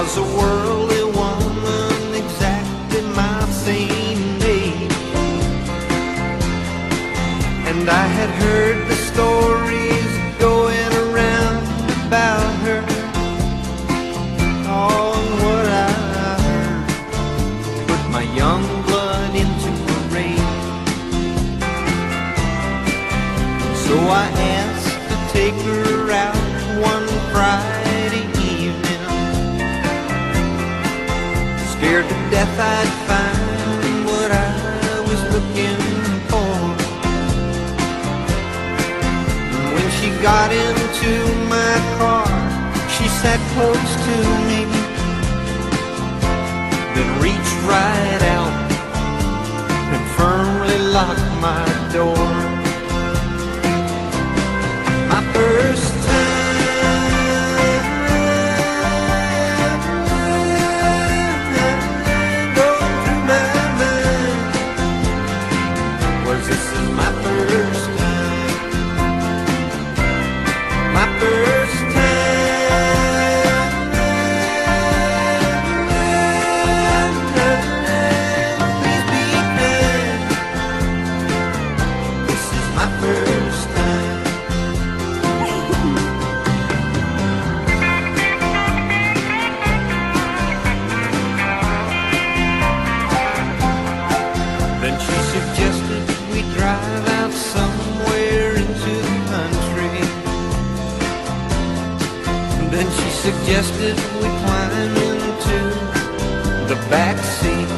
was a worldly woman, exactly my same age. And I had heard the stories going around about her. Oh, and what I heard put my young blood into a rage. So I asked to take her out one Friday evening, scared to death I'd find what I was looking for. And when she got into my car, she sat close to me, then reached right out and firmly locked my door. My first time going through my mind was this is my first time. My first time. Please be kind. This is my first time. Then she suggested we drive out somewhere into the country. Then she suggested we climb into the back seat.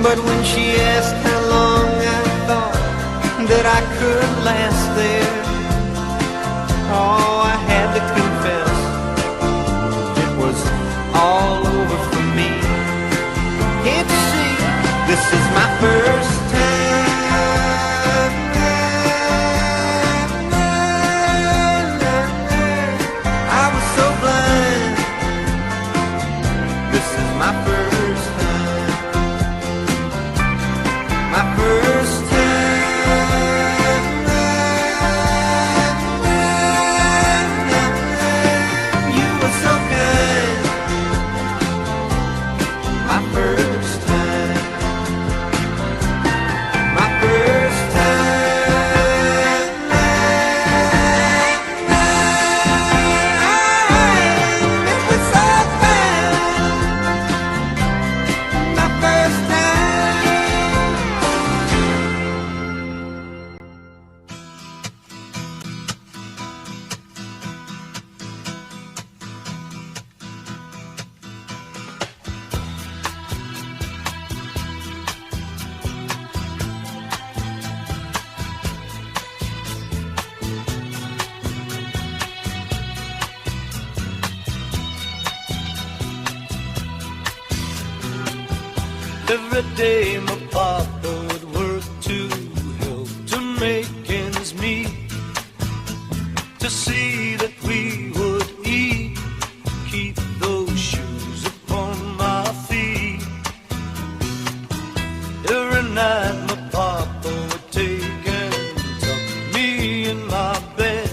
But when she asked how long I thought that I could last there, oh, I had to confess it was all over for me. Can't you see? This is my first time. I was so blind. This is my first time. My first time. You were so kind. My first time. My first time. It was so fine. My first time. Every day my papa would work to help to make ends meet, to see that we would eat, keep those shoes upon my feet. Every night my papa would take and tuck me in my bed,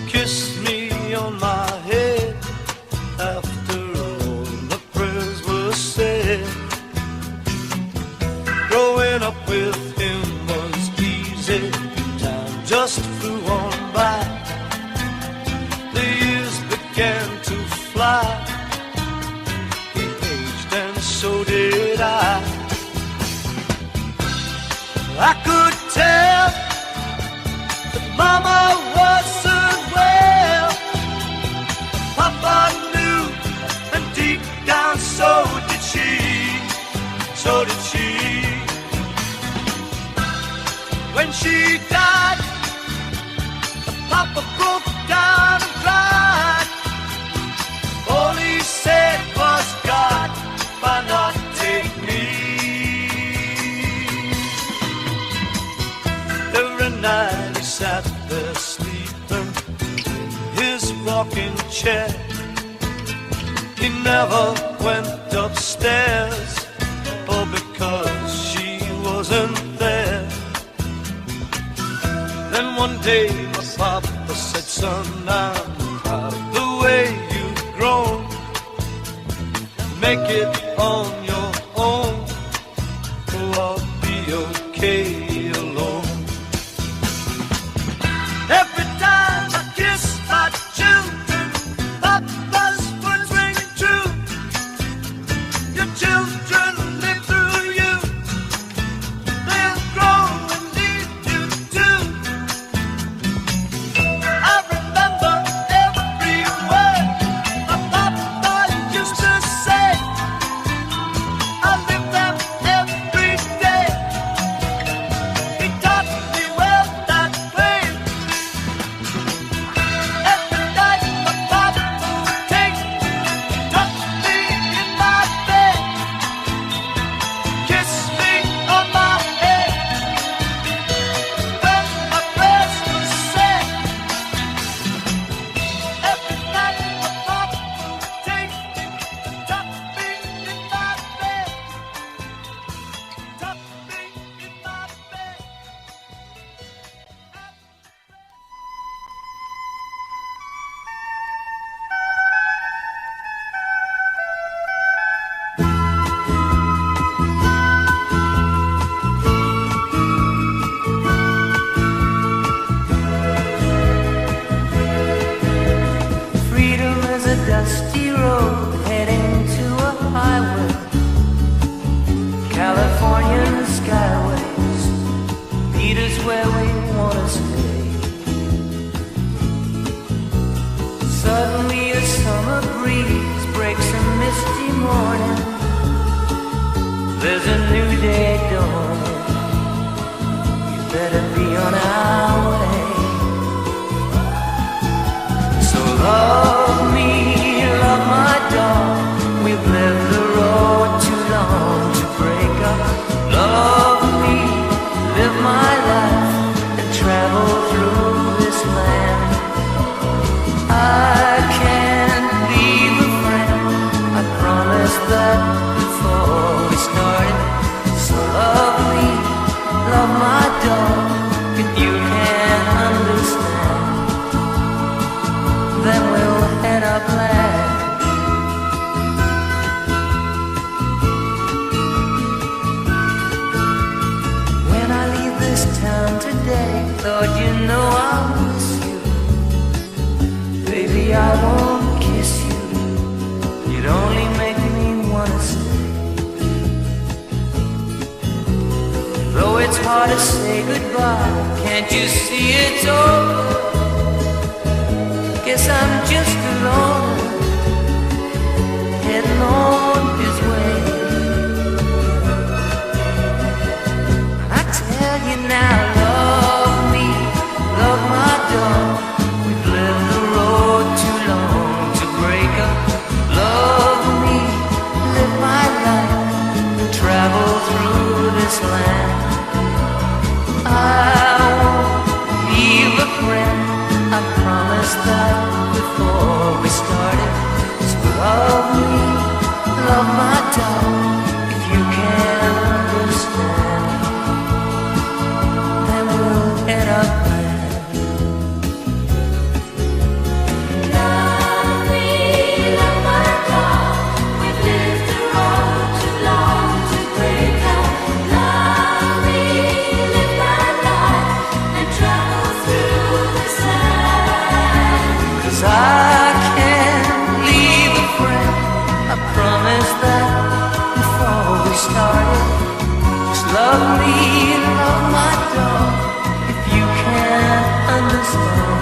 kiss me on my head after all the prayers were said. Growing up with him was easy, time just flew on by. The years began to fly, he aged and so did I. I could tell that Mama wasn't well. Papa knew, and deep down so did she, so did she. When she died, Papa broke down and cried. All he said was, God, why not take me? Every night he sat there sleeping in his rocking chair. He never went upstairs, oh, because she wasn't there. Then one day my papa said, son, I'm of the way you've grown. Make it on your own, or I'll be okay alone. Every time I kiss my children, Papa's words ring true. Your children live through you. They'll grow and need you too. I remember every word my Papa used to say. I live them every day. He taught me well that way. Every night my Papa would take me, tuck me in my bed, kiss me on my head when my prayers were said. Every night my Papa would take me, tuck me in my bed, tuck me in my bed. Freedom is a dusty road heading to a highway. Californian skyways lead us where we want to stay. Suddenly a summer breeze breaks a misty morning. There's a new day dawning. We better be on our way. So love me, love my dog. We've lived the road too long to break up. Love me, live my life, and travel through this land. I can't leave a friend. I promised that before we started. So love me, love my dog. If you can't understand, then we'll head up land. When I leave this town today, Lord, you know I'll miss you. Baby, I won't kiss you. You'd only make me wanna stay. Though it's hard to say goodbye, can't you see it's over? Guess I'm just alone, heading on his way. I tell you now, love me, love my dog. We've lived the road too long to break up. Love me, live my life, and travel through this land. I won't leave a friend. I promised that before we started. So love me, love my dog. If you can't understand, then we'll head up land. Love me, love my dog. We've lived the road too long to break up. Love me, live my life, and travel through this land. 'Cause I can't leave a friend. I promised that before we started. Just love me, love my dog. If you can't understand,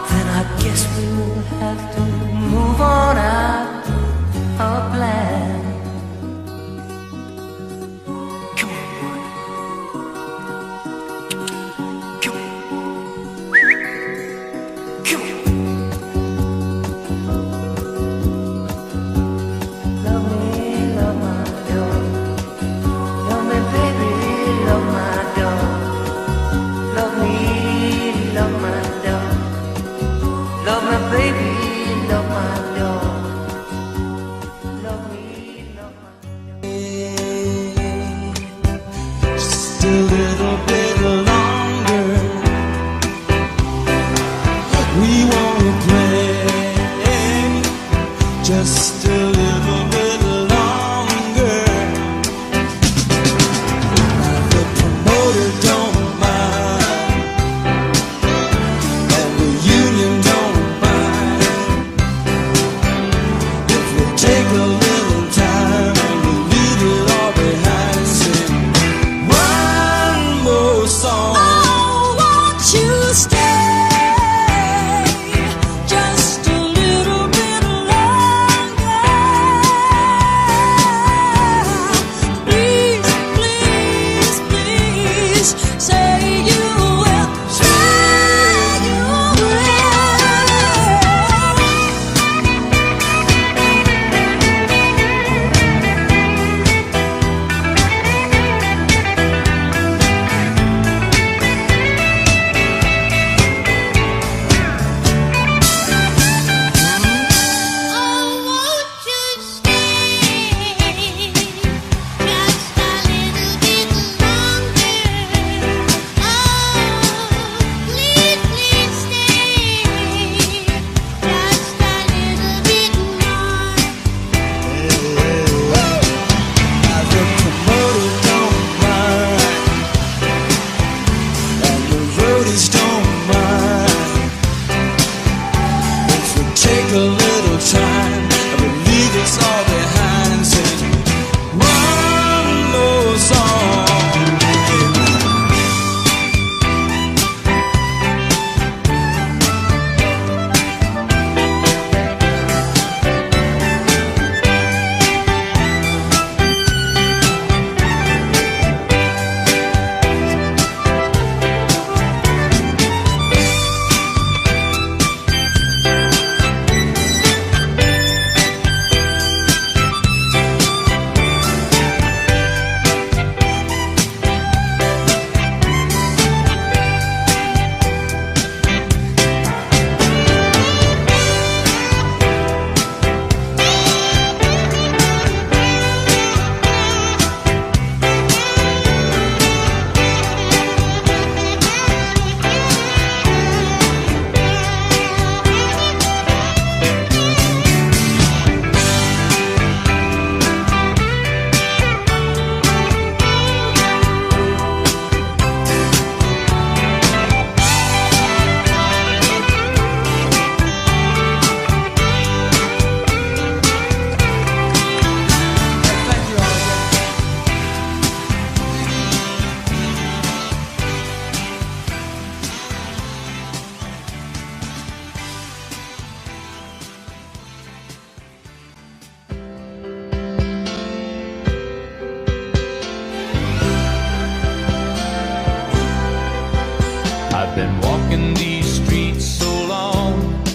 then I guess we will have to move on out of land. Come on, boy. Come on. Come on. Love me, love my dog. Love me, baby, love my dog. I've been walking these streets so long,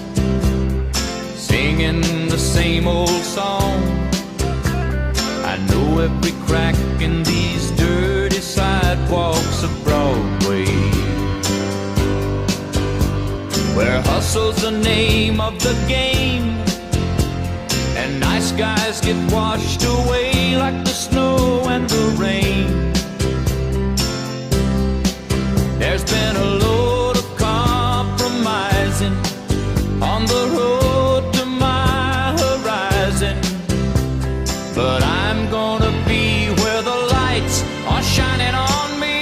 singing the same old song. I know every crack in these dirty sidewalks of Broadway, where hustle's the name of the game, and nice guys get washed away like the snow and the rain. There's been a load of compromising on the road to my horizon, but I'm gonna be where the lights are shining on me,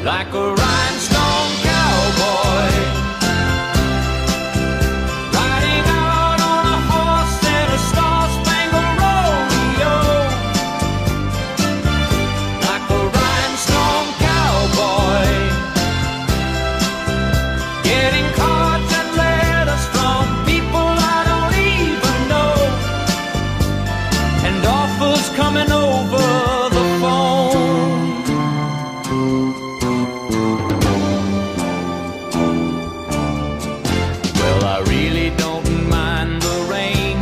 like a rhinestone cowboy, riding out on a horse in a star-spangled rodeo, like a rhinestone cowboy, getting cards and letters from people I don't even know, and offers coming over the phone. Well, I really don't mind the rain,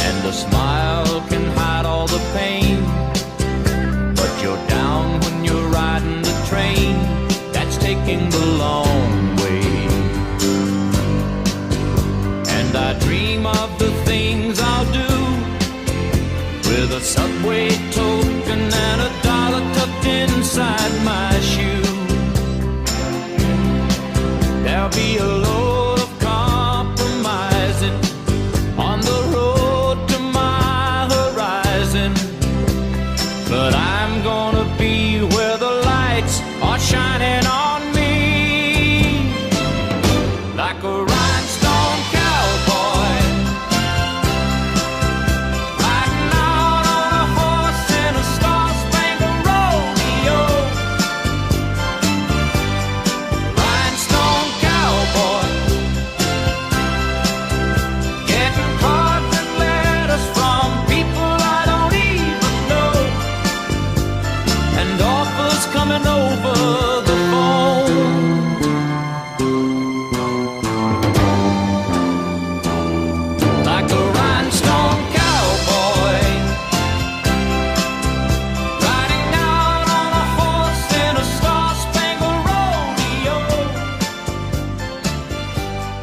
and a smile can hide all the pain, but you're down when you're riding the train that's taking the long way. And I dream of the things I'll do with a subway token and $1 tucked inside my shoe. There'll be a load of compromising on the road to my horizon, but I'm gonna be where the lights are shining on me, like a rhinestone cowboy, riding out on a horse in a star-spangled coming over the phone. Like a rhinestone cowboy riding out on a horse in a star-spangled rodeo.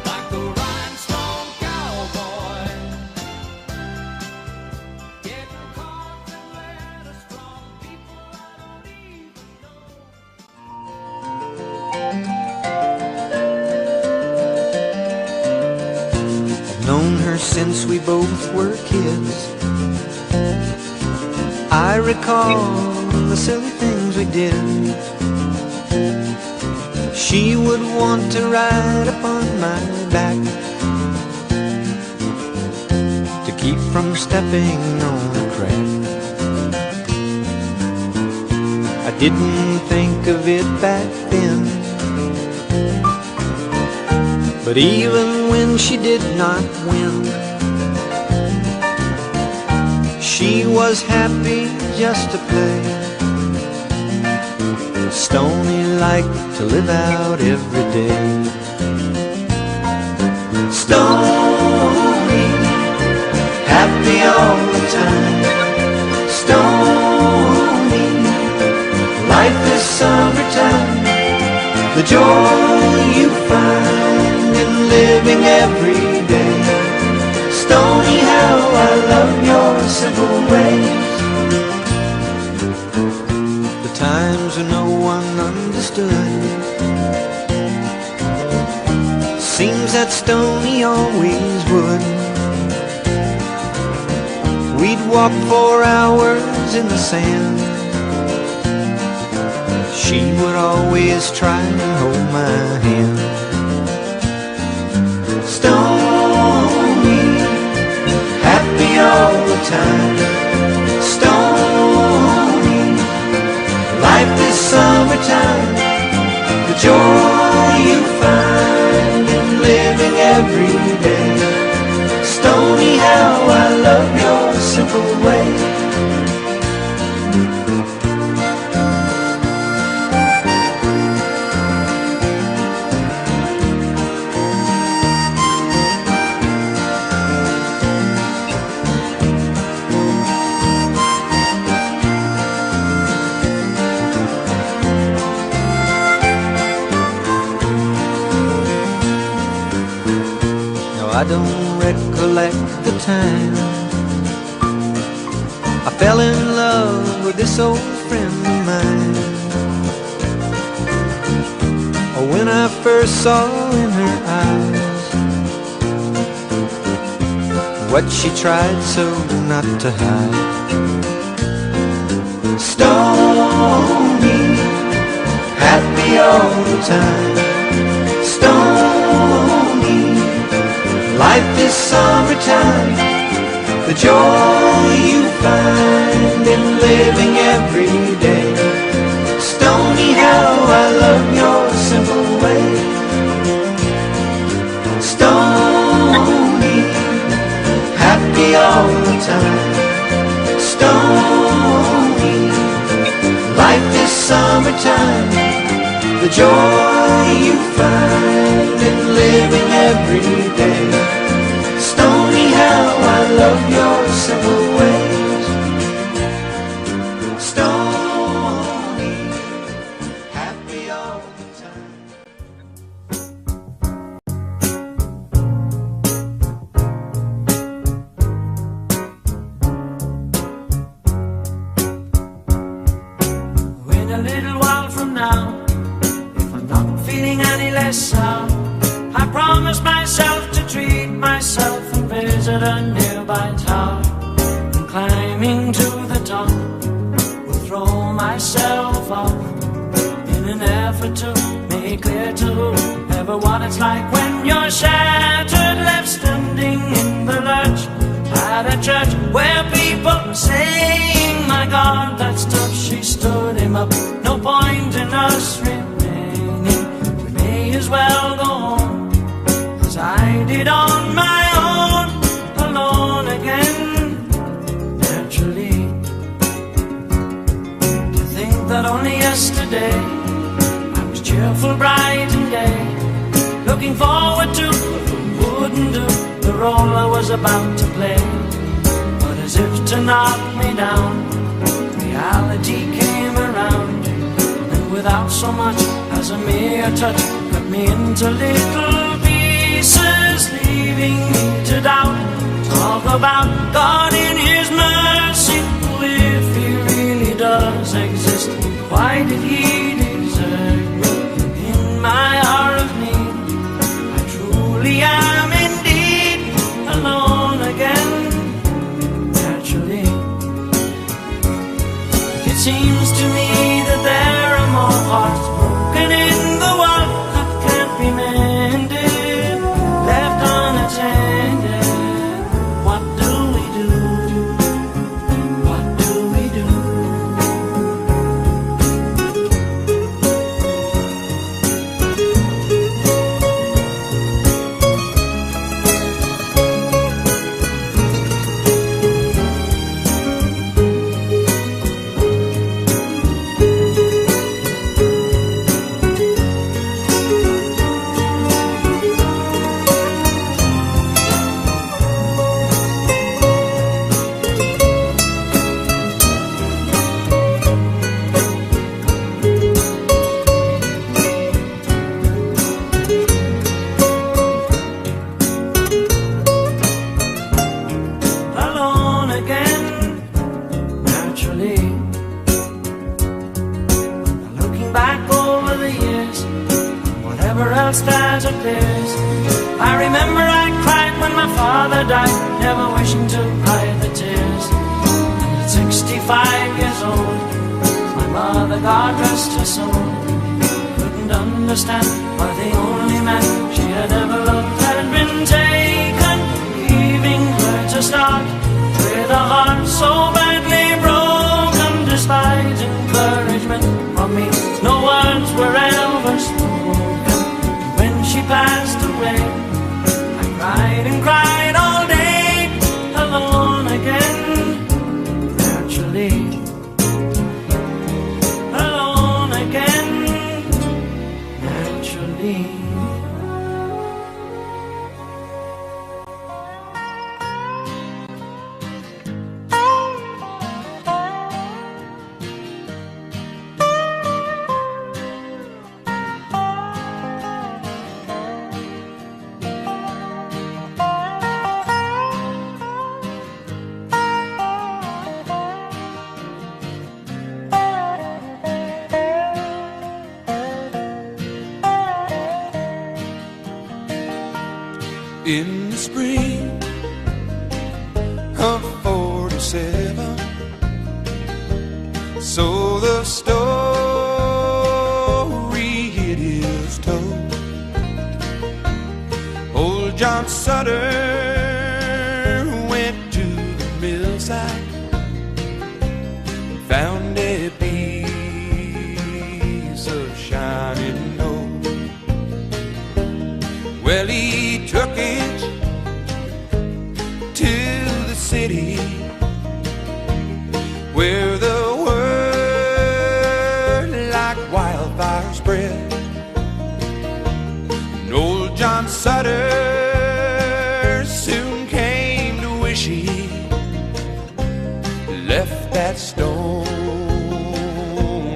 Like a rhinestone cowboy getting caught and led astray people I don't even know. I've known her since we both were kids. I recall the silly things we did. She would want to ride upon my back to keep from stepping on a crack. I didn't think of it back then, but even when she did not win, she was happy just to play. Stony liked to live out every day. Stony, happy all the time. Stony, life is summertime. The joy you find in living every day. Stony, how I love your simple ways. The times when no one understood, seems that Stony always would. We'd walk for hours in the sand. She would always try and hold my hand. Stony, happy all the time. Stony, life is summertime. The joy you find in living every day. Stony, how I love your simple way. I don't recollect the time I fell in love with this old friend of mine, or when I first saw in her eyes what she tried so not to hide. Stony, happy all the time. Stony, life is summertime. The joy you find in living every day. Stony, how I love your simple way. Stony, happy all the time. Stony, life is summertime. The joy you find in living every day. Stony, how I love your simple ways. Stony, happy all the time. In a little while from now, if I'm not feeling any less sound, I promise myself to treat myself and visit a nearby town. And climbing to the top, will throw myself off in an effort to make clear to whoever what it's like when you're shattered, left standing in the lurch at a church where people are saying, my God, that stuff, she stood him up. No point in us remaining, we may as well go home, as I did on my own, alone again. Naturally, to think that only yesterday I was cheerful, bright and gay, looking forward to who wouldn't do the role I was about to play. But as if to knock me down, reality came around, and without so much as a mere touch, cut me into little pieces, leaving me to doubt. Talk about God in His mercy, if He really does exist, why did He desert me in my hour of need? I truly am indeed alone again, naturally. It seems to me that there are more hearts broken in the world that can't be mended, left unattended. What do we do? What do we do? Alone again, naturally. Looking back over the years, whatever else that appears, I remember I cried when my father died, never wishing to hide the tears. And at 65 years old, my mother, God rest her soul, couldn't understand why the only man she had ever loved had been taken, leaving her to start with a heart so badly broken. Despite encouragement from me, no words were ever spoken. When she passed away, I cried and cried all day, alone again, naturally. Alone again, naturally. In the spring of 47, so the story it is told. Old John Sutter went to the millside, found a piece of shining gold. Well, he took it to the city where the word like wildfire spread. And old John Sutter soon came to wish he left that stone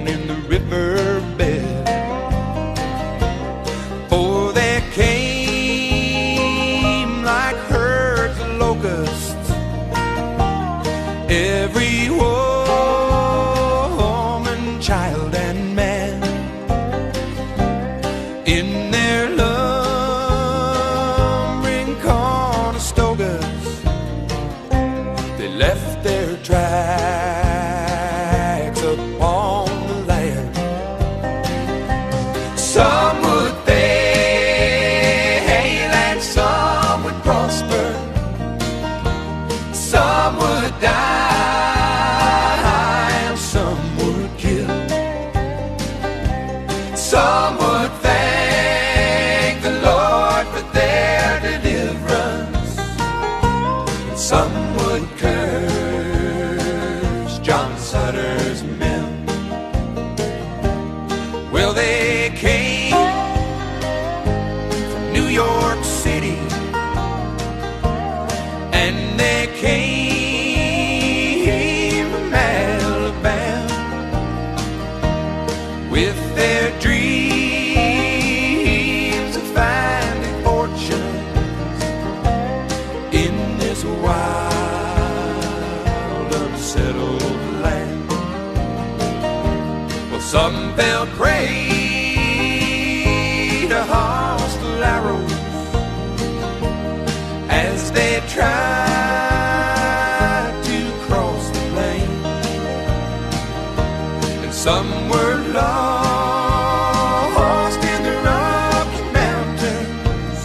in the riverbed. For there came like herds of locusts every woman, child, and man. In their lumbering Conestogas, they left their tracks upon the land. Some would fail and some would prosper, some would die and some would kill. Some would thank the Lord for their deliverance, and some would curse John Sutter's men. with their dreams of finding fortunes in this wild, unsettled land. Well, some fell prey to hostile arrows as they tried to cross the plain, and some were lost in the Rocky Mountains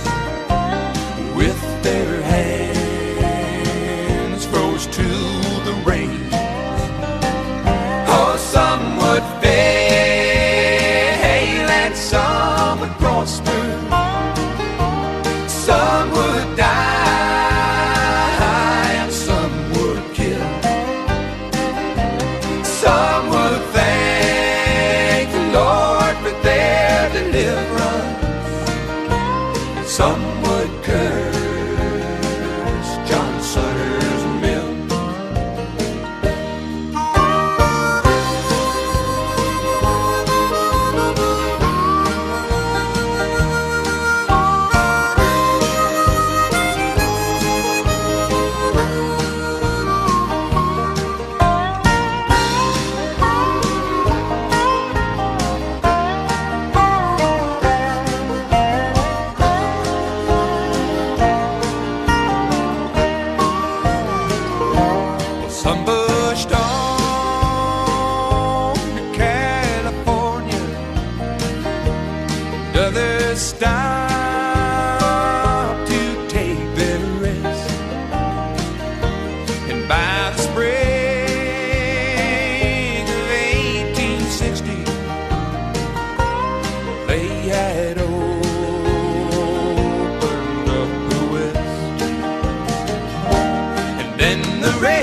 with their hands froze to the reins. Oh, some would fail and some would prosper. Some would die and some would kill. Some would thank the Lord for their deliverance. Some would curse John Sutter's mill. Some pushed on to California, others stopped to take their rest. And by the spring of 1860, they had opened up the West. And then the railroad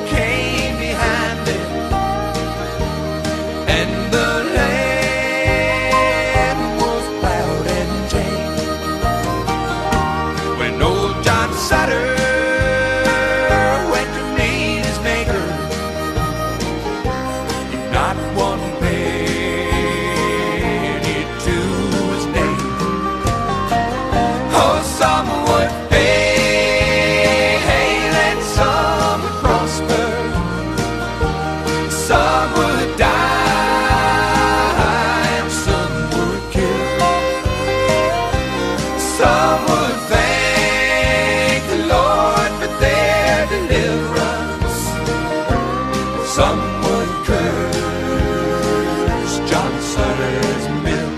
came behind them, and the land was plowed and changed. When old John Sutter went to meet his maker, not one penny to his name. Oh, some would fail and some would prosper. Some would die and some would kill. Some would thank the Lord for their deliverance. Some would curse John Sutter's mill.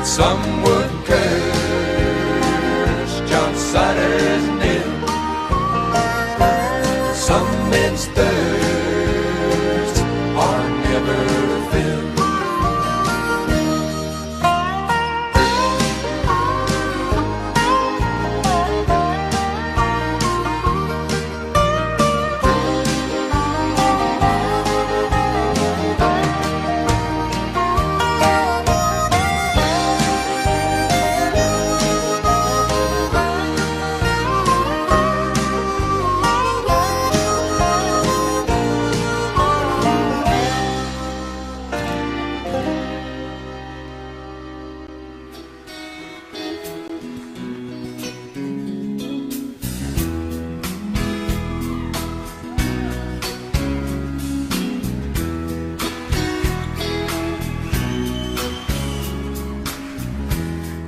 Some would curse John Sutter's mill. Some men's thirsts are never filled.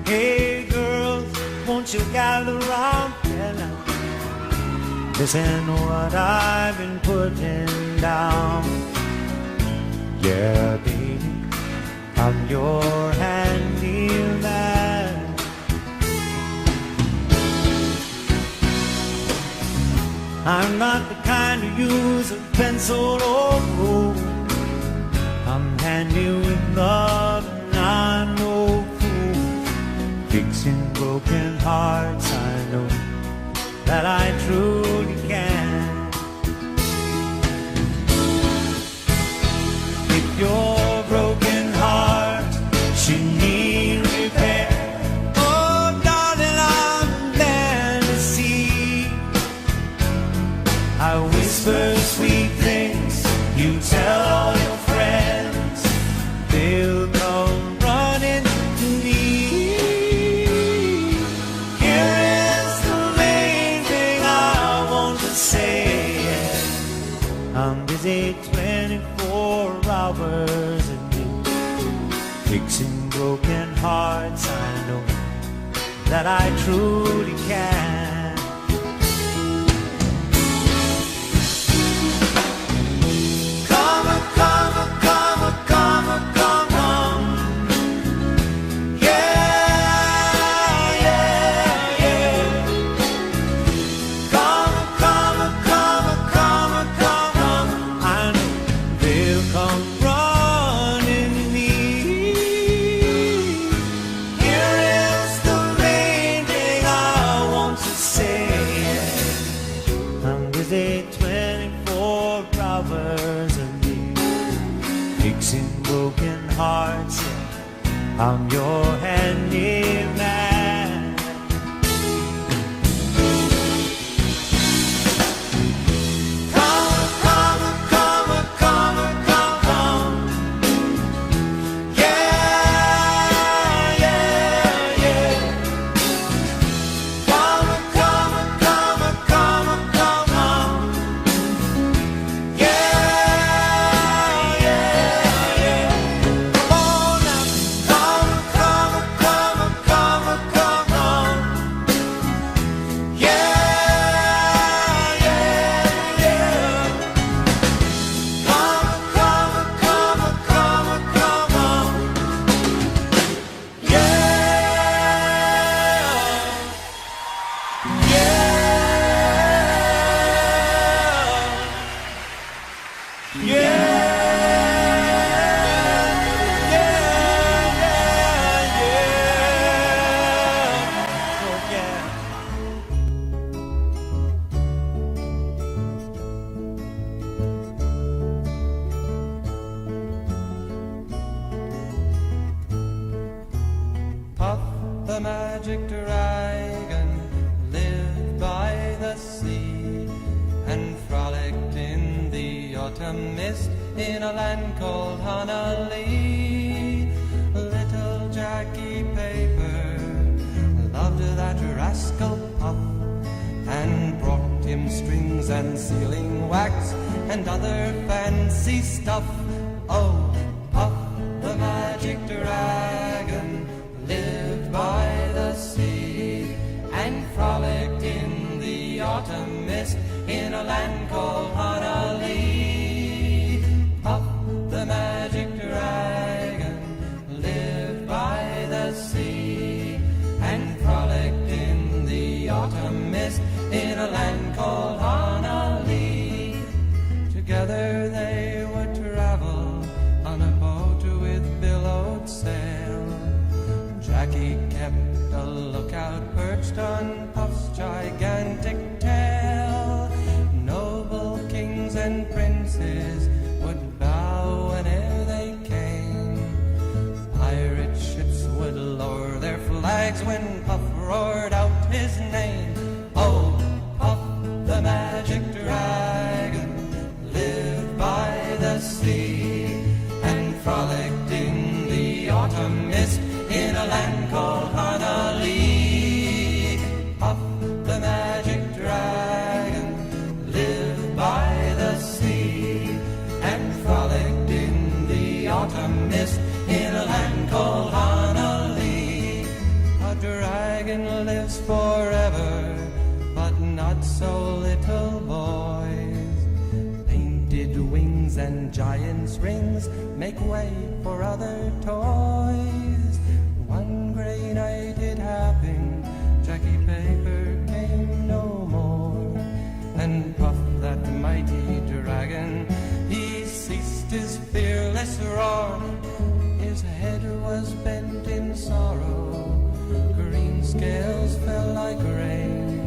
Hey girls, won't you gather round? Listen to what I've been putting down. Yeah, baby, I'm your handyman. I'm not the kind to use a pencil or rule. I'm handy with love and I'm no fool. Fixing broken hearts, I know that I truly can. If your broken heart should need repair, oh darling, I'm there to see. I whisper sweet things, you busy 24 hours a day, fixing broken hearts. I know that I truly can. Come on, come on, come on, come on, come on. Yeah, yeah, yeah. Come on, come on, come on, come on, come on. I know they'll come running to me. Here is the main thing I want to say. I'm busy 24 hours a day, fixing broken hearts. I'm your handyman. Come on, come on, come on, come on, come on. Yeah, yeah, yeah. Come on, come on, come on, come on, come on. Yeah, yeah, yeah. Come on now. Come on, come on, come on, come on, come on. Yeah, yeah, yeah. Come on, come on, come on, come on, come on. Yeah, yeah, yeah, yeah. Oh yeah. Puff the magic dragon lived by the sea and frolicked in the autumn mist in a land called Honolulu. Little Jackie Paper loved that rascal Puff and brought him strings and sealing wax and other fancy stuff. Oh, Puff the magic dragon lived by the sea and frolicked in the autumn mist in a land called Honolulu. Puff the magic dragon lived by the sea and frolicked in the autumn mist in a land called Honolulu. Together they would travel on a boat with billowed sail. Jackie kept a lookout perched on Puff's gigantic tail. Noble kings and princes would bow whene'er they came. Pirate ships would lower their flags when Puff roared out his name. Oh, Puff the magic dragon lived by the sea and frolicked in the autumn mist in a land called Honolulu. Puff the magic dragon lived by the sea and frolicked in the autumn mist in a land called Honolulu. A dragon lives forever, but not so little boys. Painted wings and giant's rings make way for other toys. One gray night it happened, Jackie Paper came no more, and Puff that mighty dragon, he ceased his fearless roar. His head was bent in sorrow, green scales fell like rain.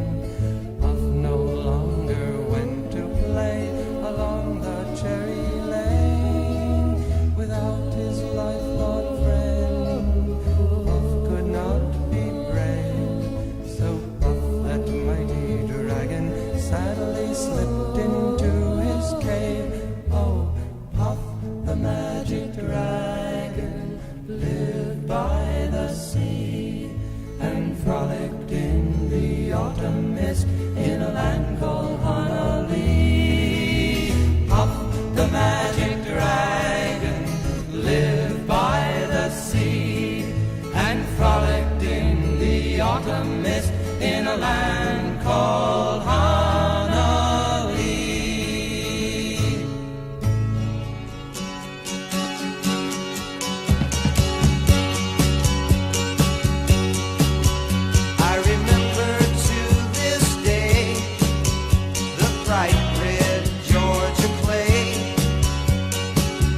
Puff no longer went to play along the cherry lane without his lifelong friend. Puff could not be brave, so Puff that mighty dragon sadly slipped into his cave. Oh, Puff the magic dragon lived by the sea and frolicked in the magic dragon lived by the sea and frolicked in the autumn mist in a land called Hanali. I remember to this day the bright red Georgia clay,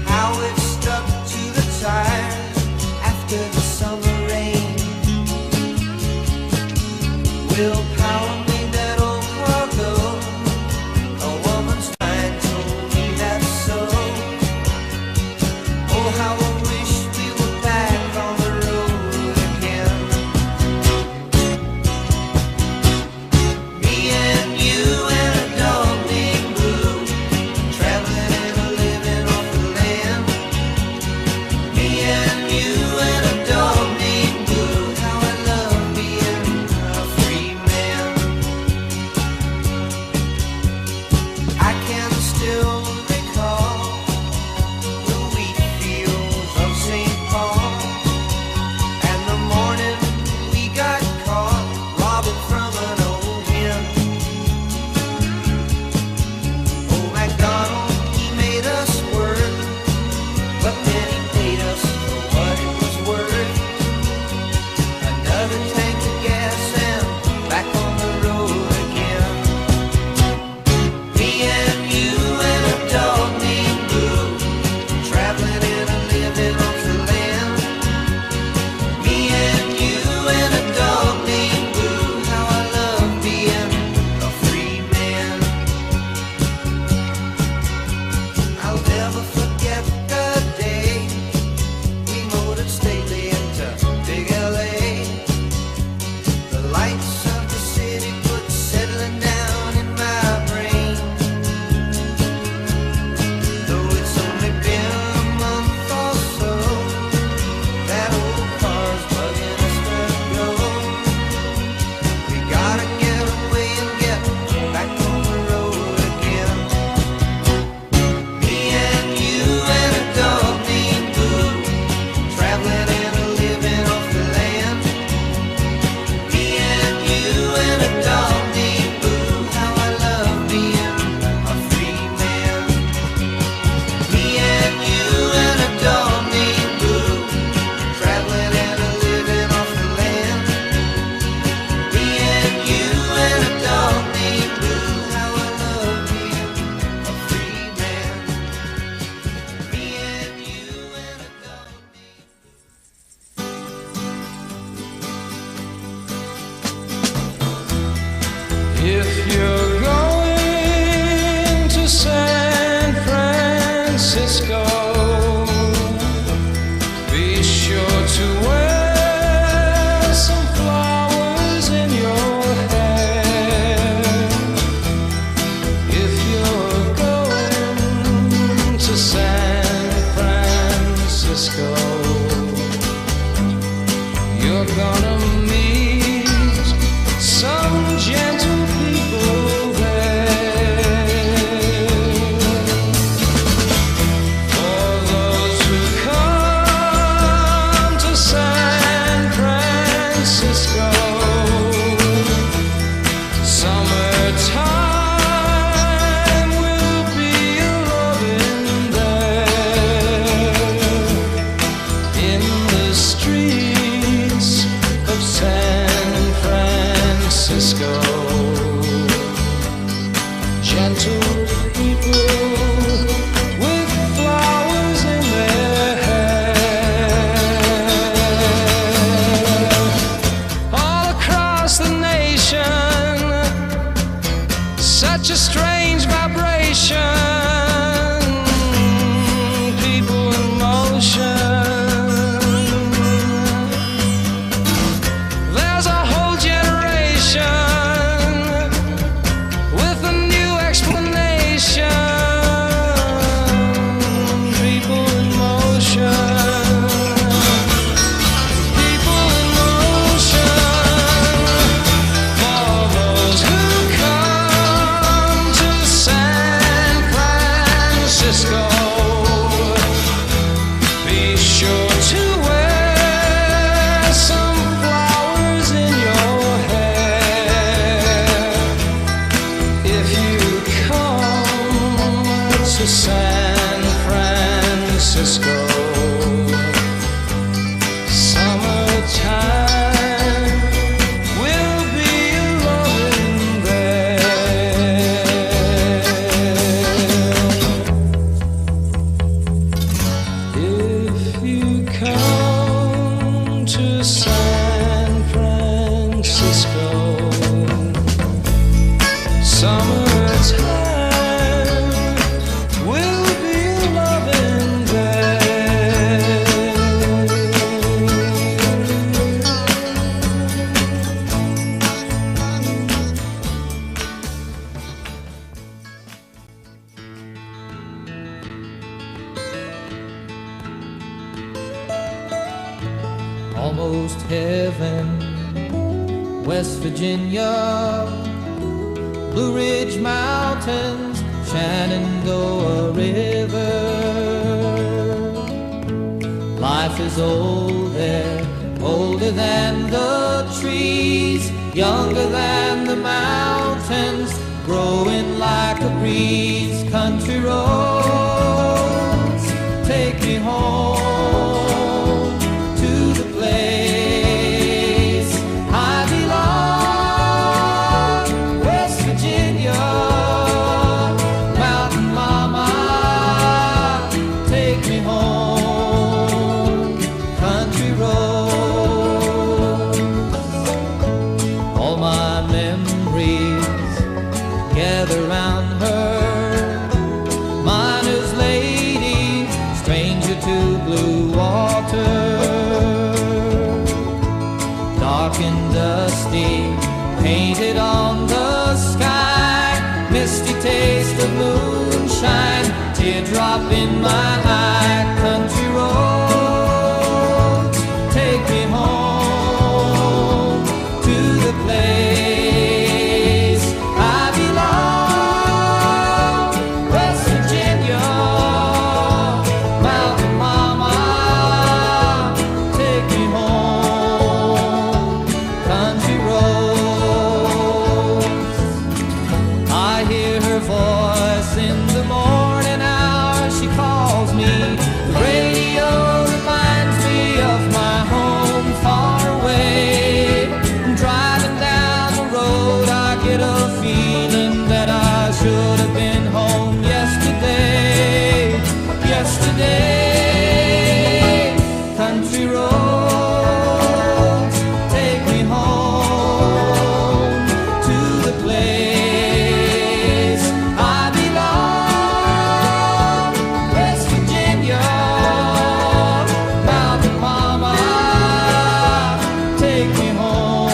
how it stuck to the tires after the summer rain. Willpower made that old car go. A woman's mind told me that's so. Oh, how I wish we were back on the road again. Me and you and a dog named Blue, traveling and a living off the land. Me and you and a dog named Blue, how I love being a free man. I can still recall the wheat fields of St. Paul and the morning we got caught robbing from an old hen. Old MacDonald, he made us work, but then he paid us for what it was worth. Another tank of gas and back on the road again. Me and you and a dog named Blue, traveling and a living off the land. Me and you and a dog named Blue, how I love being a free man. I'll never forget the day we motored stately into Big LA. The lights of the city put settling down in my brain. Though it's only been a month or so, that old car's bugging us to go. We gotta get away and get back on the road again. Me and you and a dog named Blue, traveling and a living off the land. Me and you and a dog named Blue, how I love being a free man. Me and you and a dog named Blue, traveling and a living off the land. Me and you and a dog named Blue, how I love being a free man. Me and you and a dog named If you're going to San Francisco, be sure to wear some flowers in your hair. If you're going to San Francisco, you're gonna meet some gentle people there. For those who come to San Francisco, summertime will be a-loving there. In the streets of Francisco. Summertime will be loving there. If you come to San Francisco, summertime will be loving there. Almost heaven, West Virginia, Blue Ridge Mountains, Shenandoah River. Life is old there, older than the trees, younger than the mountains, growing like a breeze. Country roads, take me home to the place I belong. West Virginia, Mountain Mama, take me home. Country roads, all my memories gather round her. Miner's lady, stranger to blue water, dark and dusty, painted on the sky, misty taste of moonshine, teardrop in my eye. Country roads, take me home to the place I belong. West Virginia, Mountain Mama, take me home. Country roads, I hear her voice in the morning hour. She calls me. The radio reminds me of my home far away. Driving down the road, I get a feeling that I should have been home yesterday. Yesterday, country roads, take me home to the place I belong. West Virginia, Mountain Mama, take me home.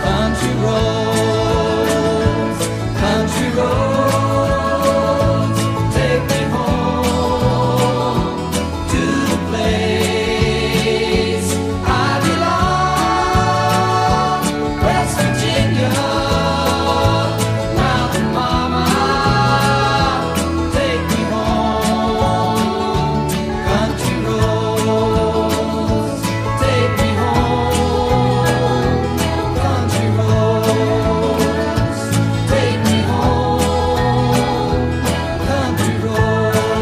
Country roads, country roads, take me home to the place I belong. West Virginia, Mountain Mama, take me home. Country roads, take me home. Country roads, take me home. Country roads.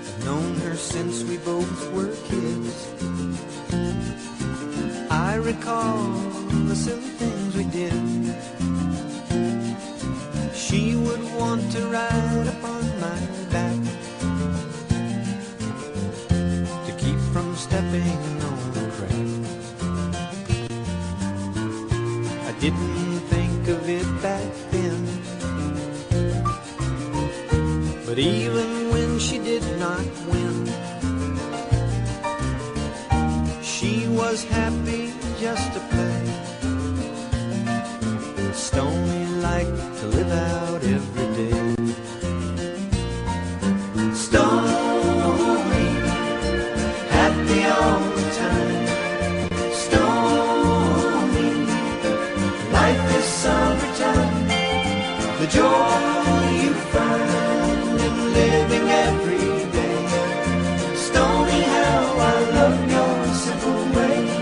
I've known her since we both were kids. I recall the silly things we did. She would want to ride upon my back to keep from stepping on a crack. I didn't think of it back then, but even when she did not win, she was happy just to play. Stony liked to live out every day. Stony, happy all the time. Stony, life is summertime. The joy you find in living every day. Stony, how I love your simple ways.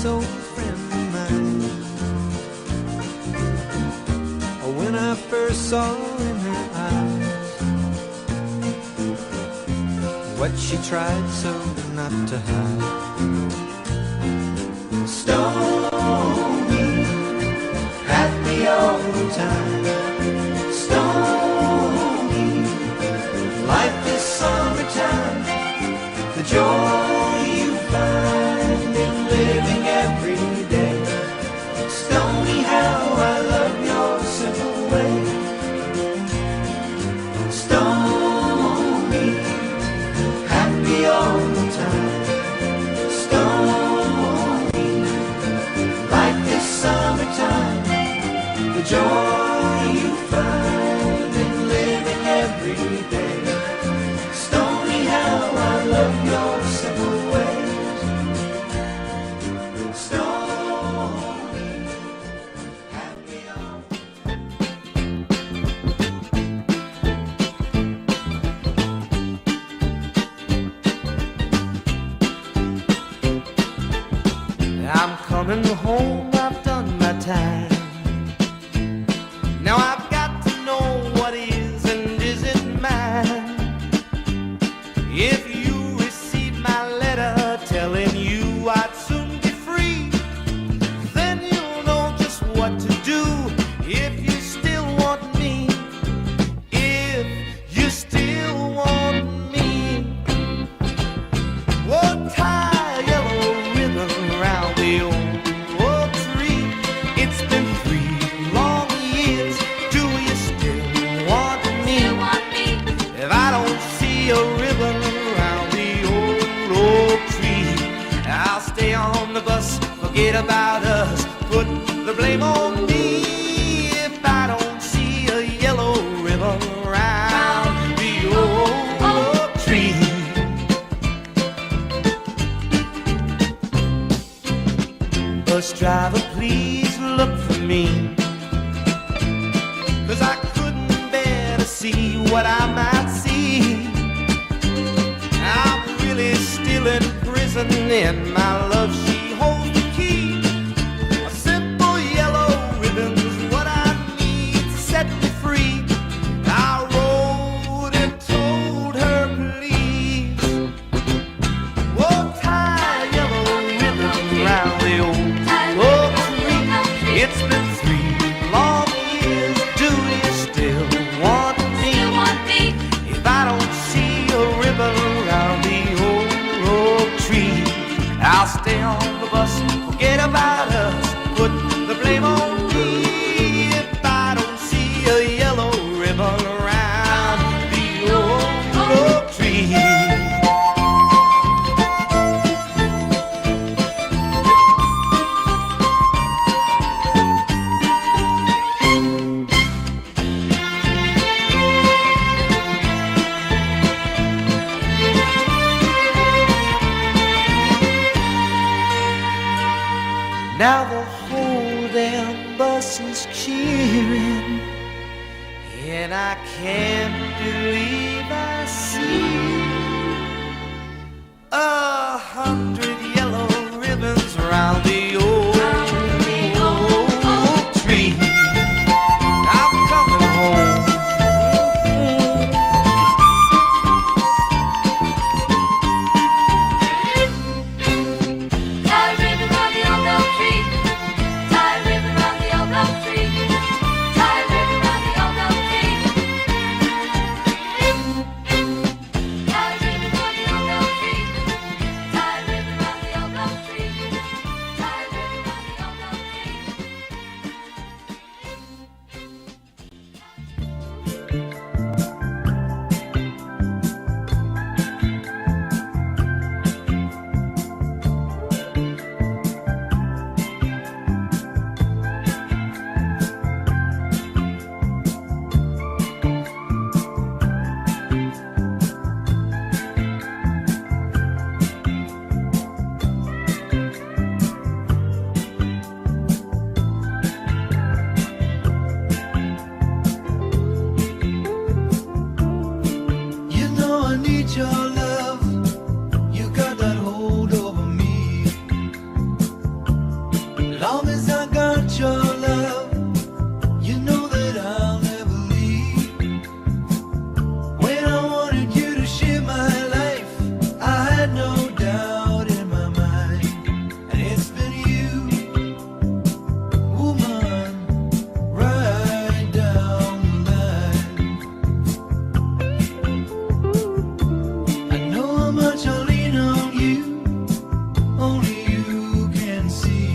old friend of mine. When I first saw in her eyes what she tried so not to hide. Stormy, happy all the time. Stormy, like this summertime. The joy you find in living every day. Stormy, how I love your simple way. Stormy, happy all the time. Stormy, like this summertime. The joy you find in living every day. Stormy, how I love your simple ways. Stormy, happy all. I'm coming home, I've done my time. Now I've got to know what is and isn't mine. If you receive my letter telling you I'd soon be free, then you'll know just what to do if you still want me. If you still want me, we'll tie a yellow ribbon around the old tree. It's been 3 long years. Do you still want me? If I don't see a ribbon around the old tree, I'll stay on the bus, forget about us, put the blame on me. If I don't see a yellow ribbon around the old tree. Bus driver, please look for me, 'cause I couldn't bear to see what I might see. I'm really still in prison, and my love, she holds the key. A simple yellow ribbon's what I need to set me free. I wrote and told her, please, we'll tie a yellow ribbon around the old tree. It's been 3 long years. Do you still want me? If I don't see a ribbon around the old tree, I'll stay on the bus, forget about us, put the blame on me. If I don't see a yellow ribbon around the old tree. Now the whole damn bus is cheering, and I can't believe I see 100 yellow ribbons around the old tree. I'm coming home. Tie ribbon round the old oak tree. Tie ribbon round the old oak tree. Tie ribbon round the old oak tree. Tie ribbon round the old oak tree. Tie ribbon round the old oak tree. Tie long as I got your love, you know that I'll never leave. When I wanted you to share my life, I had no doubt in my mind. And it's been you, woman, right down the line. I know how much I lean on you, only you can see.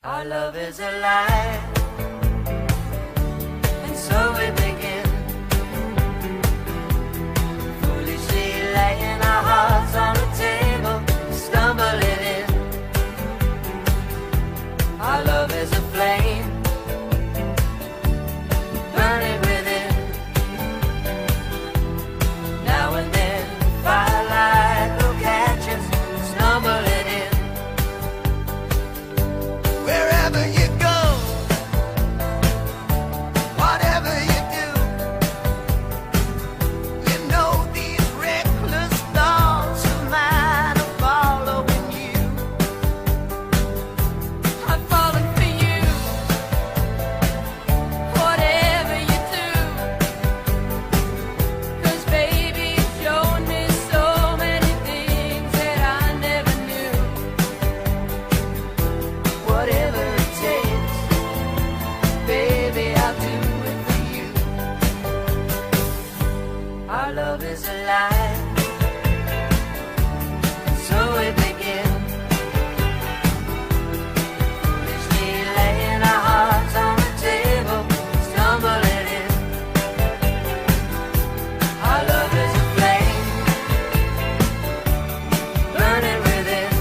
Our love is alive, and so we begin. Foolishly laying our hearts on the table, stumbling in. Our love is a flame, burning within. Now and then, firelight will catch us, stumbling in. Wherever you go, whatever you do, you know these reckless thoughts of mine are following you. I'm falling for you. Whatever you do, 'cause baby, you've shown me so many things that I never knew. Whatever it takes, baby, I'll do it for you. Our love is alive, and so we begin. Foolishly laying our hearts on the table, stumbling in. Our love is a flame, burning within.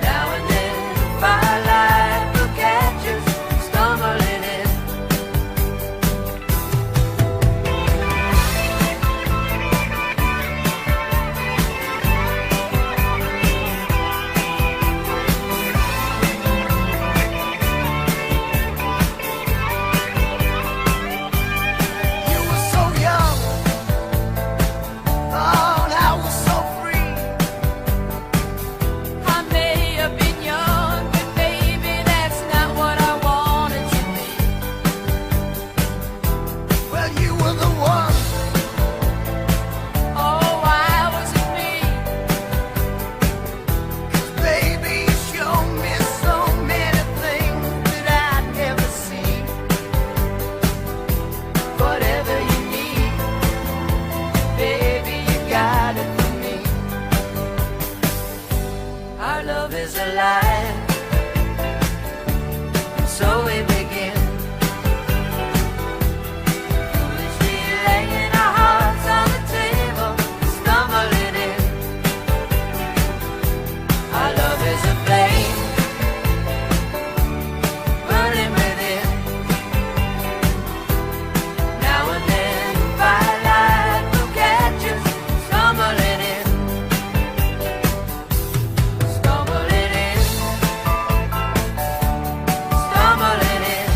Now and then, firelight will catch us, stumbling in. You were so young, oh, and I was so free. I may have been young, but baby, that's not what I wanted to be. Well, you were the one. Oh, why was it me? Baby, you showed me so many things that I'd never see. Whatever you need, baby, you got it for me. Our love is alive, and so we begin. Foolishly laying our hearts on the table, stumbling in. Our love is a flame, burning within. Now and then, firelight will catch us, stumbling in. Stumbling in. Stumbling in.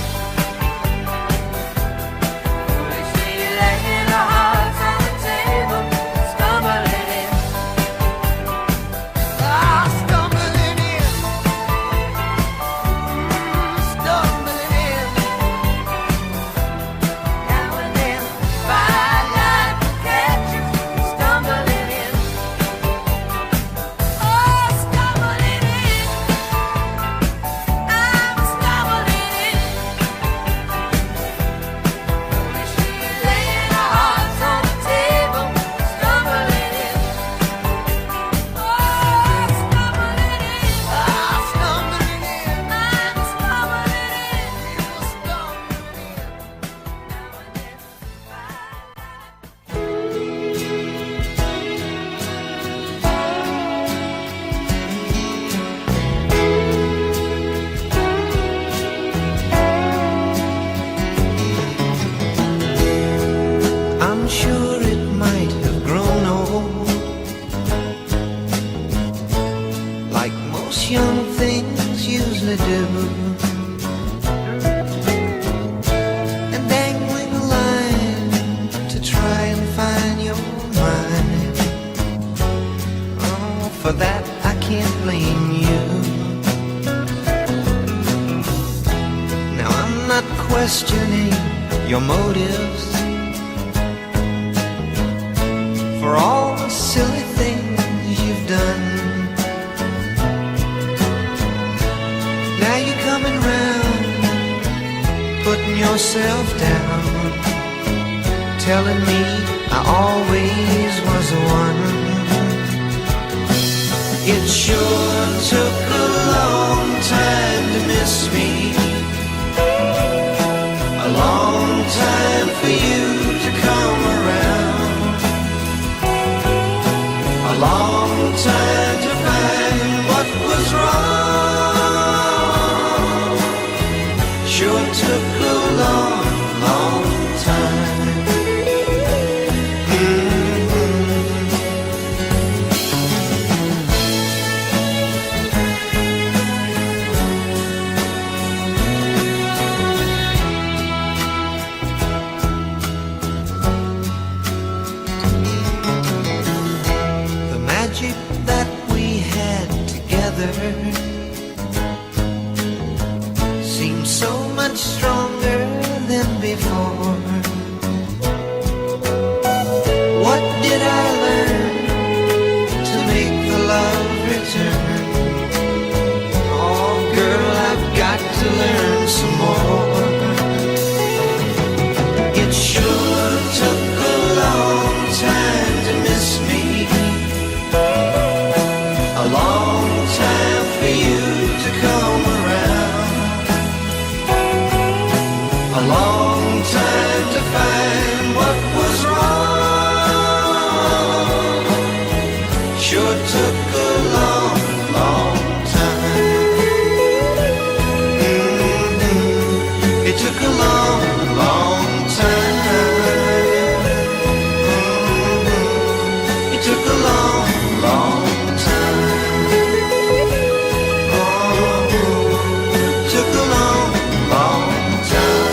Foolishly laying our hearts on the table, stumbling in. Ah, stumbling in. Stumbling in. Now and then, firelight will catch us, stumbling in. Oh, stumbling in. I'm stumbling in. Foolishly laying our hearts on the table, stumbling in. Oh, stumbling in. Ah, stumbling in. I'm stumbling in. You were stumbling in. I'm sure it might have grown old, like most young things usually do. And dangling a line to try and find your mind. Oh, for that I can't blame you. Now I'm not questioning your motives for all the silly things you've done. Now you're coming round, putting yourself down, telling me I always was the one. It sure took a long took a long, long time. The magic that we had together seems so much stronger than before. What did I learn to make the love return? Oh, girl, I've got to learn some more. It sure took a long time to miss me, a long time for you to come around, a long time to find what was wrong. Sure took a long, long time. It took a long, long time. It took a long, long time. Oh, took a long, long time.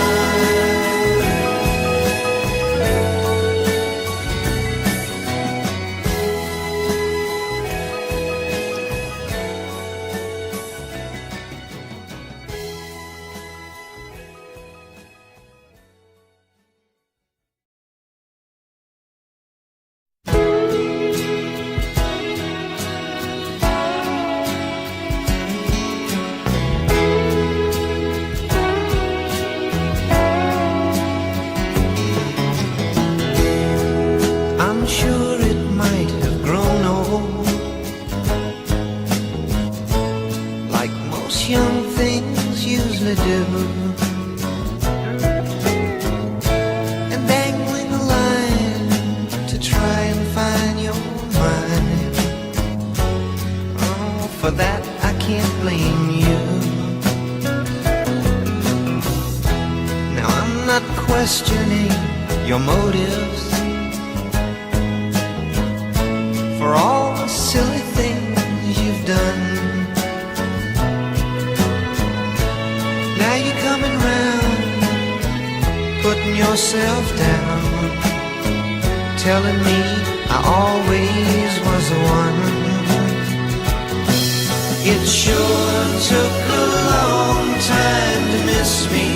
I'm sure it might have grown old, like most young things usually do, and dangling a line to try and find your mind. Oh, for that I can't blame you. Now I'm not questioning your motives for all the silly things you've done. Now you're coming round, putting yourself down, telling me I always was the one. It sure took a long time to miss me,